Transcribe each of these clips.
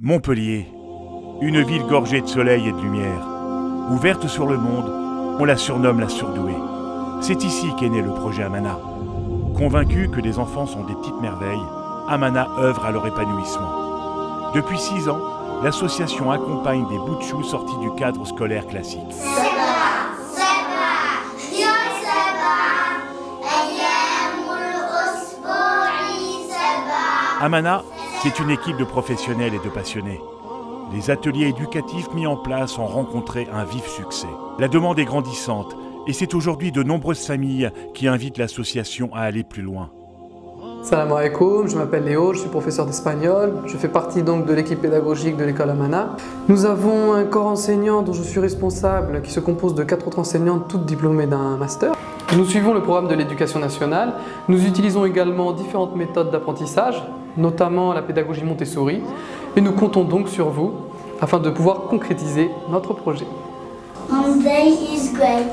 Montpellier, une ville gorgée de soleil et de lumière. Ouverte sur le monde, on la surnomme la surdouée. C'est ici qu'est né le projet Amana. Convaincu que les enfants sont des petites merveilles, Amana œuvre à leur épanouissement. Depuis 6 ans, l'association accompagne des bouts de choux sortis du cadre scolaire classique. Amana, c'est une équipe de professionnels et de passionnés. Les ateliers éducatifs mis en place ont rencontré un vif succès. La demande est grandissante et c'est aujourd'hui de nombreuses familles qui invitent l'association à aller plus loin. Salam alaikum, je m'appelle Léo, je suis professeur d'espagnol. Je fais partie donc de l'équipe pédagogique de l'école Amana. Nous avons un corps enseignant dont je suis responsable qui se compose de 4 autres enseignantes toutes diplômées d'un master. Nous suivons le programme de l'éducation nationale. Nous utilisons également différentes méthodes d'apprentissage, notamment la pédagogie Montessori, et nous comptons donc sur vous afin de pouvoir concrétiser notre projet. Monday is grey,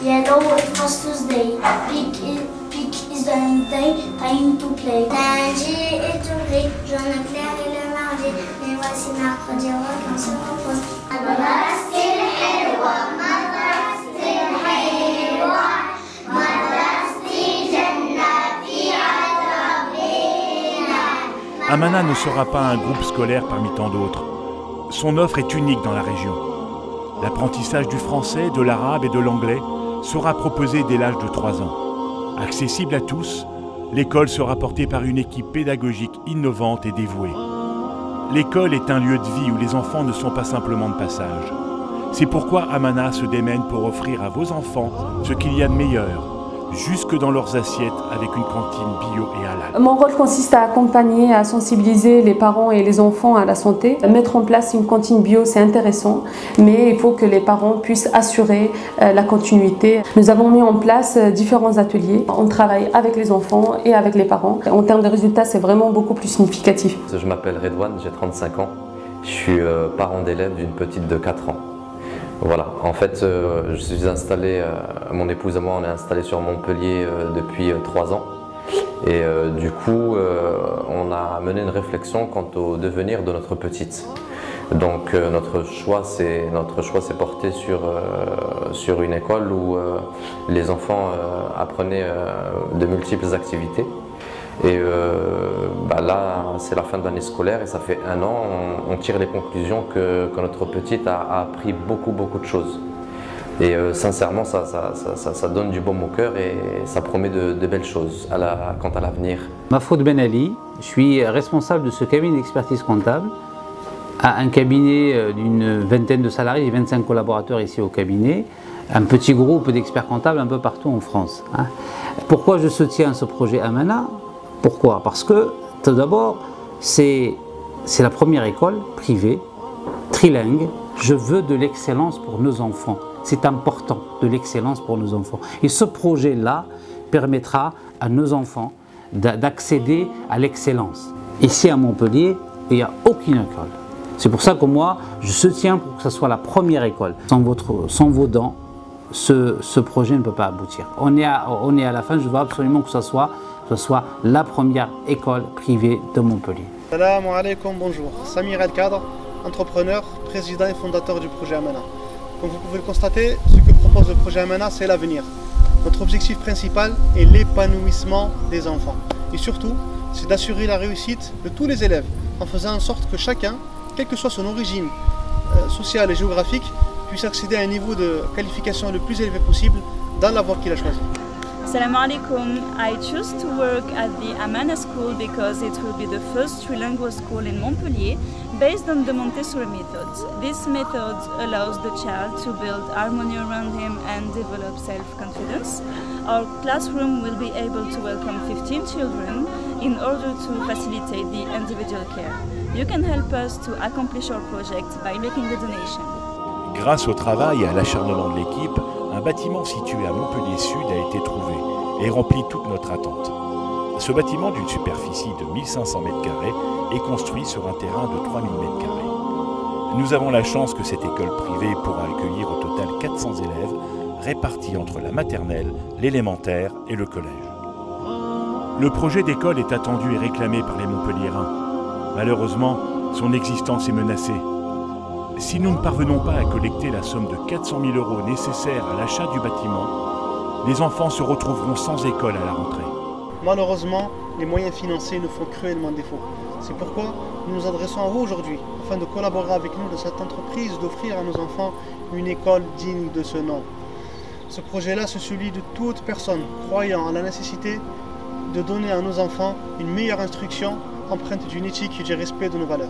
yellow it was Tuesday, pink is Wednesday, time to play. Lundi est tout gris, jaune clair et le mardi, mais voici mercredi, on se repose. Amana ne sera pas un groupe scolaire parmi tant d'autres. Son offre est unique dans la région. L'apprentissage du français, de l'arabe et de l'anglais sera proposé dès l'âge de 3 ans. Accessible à tous, l'école sera portée par une équipe pédagogique innovante et dévouée. L'école est un lieu de vie où les enfants ne sont pas simplement de passage. C'est pourquoi Amana se démène pour offrir à vos enfants ce qu'il y a de meilleur, jusque dans leurs assiettes avec une cantine bio et halal. Mon rôle consiste à accompagner, à sensibiliser les parents et les enfants à la santé. Mettre en place une cantine bio, c'est intéressant, mais il faut que les parents puissent assurer la continuité. Nous avons mis en place différents ateliers. On travaille avec les enfants et avec les parents. En termes de résultats, c'est vraiment beaucoup plus significatif. Je m'appelle Redouane, j'ai 35 ans. Je suis parent d'élève d'une petite de 4 ans. Voilà, en fait, je suis installé, mon épouse et moi, on est installés sur Montpellier depuis 3 ans. Et du coup, on a mené une réflexion quant au devenir de notre petite. Donc notre choix s'est porté sur une école où les enfants apprenaient de multiples activités. Et là, c'est la fin de l'année scolaire et ça fait 1 an, on tire les conclusions que notre petite a appris beaucoup de choses. Et sincèrement, ça donne du baume au cœur et ça promet de belles choses quant à l'avenir. Mahfoud Ben Ali, je suis responsable de ce cabinet d'expertise comptable, à un cabinet d'une vingtaine de salariés et 25 collaborateurs ici au cabinet, un petit groupe d'experts comptables un peu partout en France. Pourquoi je soutiens ce projet Amana ? Pourquoi? Parce que, tout d'abord, c'est la première école privée, trilingue. Je veux de l'excellence pour nos enfants. C'est important, de l'excellence pour nos enfants. Et ce projet-là permettra à nos enfants d'accéder à l'excellence. Ici à Montpellier, il n'y a aucune école. C'est pour ça que moi, je soutiens pour que ce soit la première école. Sans vos dents, ce projet ne peut pas aboutir. On est à la fin, je veux absolument que ce soit la première école privée de Montpellier. Salam alaikum, bonjour. Samir El Kadr, entrepreneur, président et fondateur du projet Amana. Comme vous pouvez le constater, ce que propose le projet Amana, c'est l'avenir. Notre objectif principal est l'épanouissement des enfants. Et surtout, c'est d'assurer la réussite de tous les élèves en faisant en sorte que chacun, quelle que soit son origine sociale et géographique, puisse accéder à un niveau de qualification le plus élevé possible dans la voie qu'il a choisie. Assalamu alaikum. I choose to work at the Amana School because it will be the first trilingual school in Montpellier based on the Montessori methods. This method allows the child to build harmony around him and develop self-confidence. Our classroom will be able to welcome 15 children in order to facilitate the individual care. You can help us to accomplish our project by making a donation. Grâce au travail et à l'acharnement de l'équipe, un bâtiment situé à Montpellier Sud a été trouvé et remplit toute notre attente. Ce bâtiment d'une superficie de 1500 m² est construit sur un terrain de 3000 m². Nous avons la chance que cette école privée pourra accueillir au total 400 élèves répartis entre la maternelle, l'élémentaire et le collège. Le projet d'école est attendu et réclamé par les Montpelliérains. Malheureusement, son existence est menacée. Si nous ne parvenons pas à collecter la somme de 400 000 € nécessaire à l'achat du bâtiment, les enfants se retrouveront sans école à la rentrée. Malheureusement, les moyens financiers nous font cruellement défaut. C'est pourquoi nous nous adressons à vous aujourd'hui, afin de collaborer avec nous dans cette entreprise d'offrir à nos enfants une école digne de ce nom. Ce projet-là, c'est celui de toute personne croyant à la nécessité de donner à nos enfants une meilleure instruction empreinte d'une éthique et du respect de nos valeurs.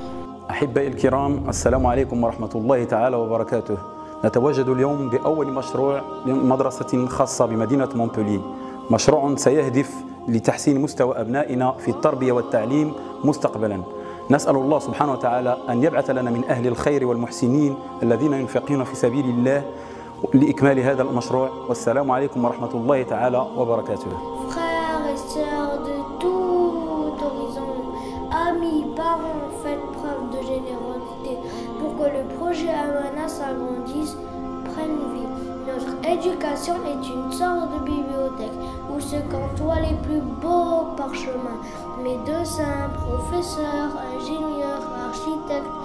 أحبائي الكرام، السلام عليكم ورحمة الله تعالى وبركاته. نتواجد اليوم بأول مشروع لمدرسة خاصة بمدينة مونبولييه. مشروع سيهدف لتحسين مستوى أبنائنا في التربية والتعليم مستقبلا. نسأل الله سبحانه وتعالى أن يبعث لنا من أهل الخير والمحسنين الذين ينفقون في سبيل الله لإكمال هذا المشروع. والسلام عليكم ورحمة الله تعالى وبركاته. Frères et sœurs de tout horizon, amis, parents, faites preuve de générosité pour que le projet Amana s'agrandisse, prenne vie. Notre éducation est une sorte de bibliothèque où se côtoient les plus beaux parchemins, médecins, professeurs, ingénieurs, architectes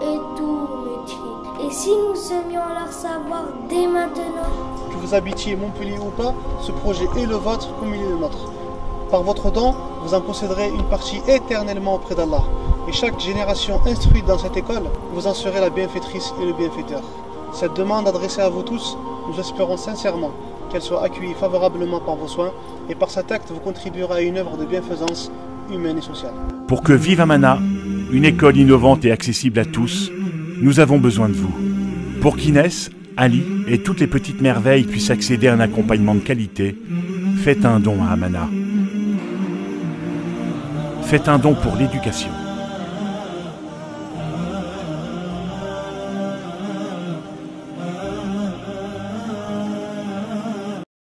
et tout métier. Et si nous semions leur savoir dès maintenant? Que vous habitiez Montpellier ou pas, ce projet est le vôtre comme il est le nôtre. Par votre don, vous en posséderez une partie éternellement auprès d'Allah. Et chaque génération instruite dans cette école, vous en serez la bienfaitrice et le bienfaiteur. Cette demande adressée à vous tous, nous espérons sincèrement qu'elle soit accueillie favorablement par vos soins et par cet acte vous contribuerez à une œuvre de bienfaisance humaine et sociale. Pour que vive Amana, une école innovante et accessible à tous, nous avons besoin de vous. Pour qu'Inès, Ali et toutes les petites merveilles puissent accéder à un accompagnement de qualité, faites un don à Amana. Faites un don pour l'éducation.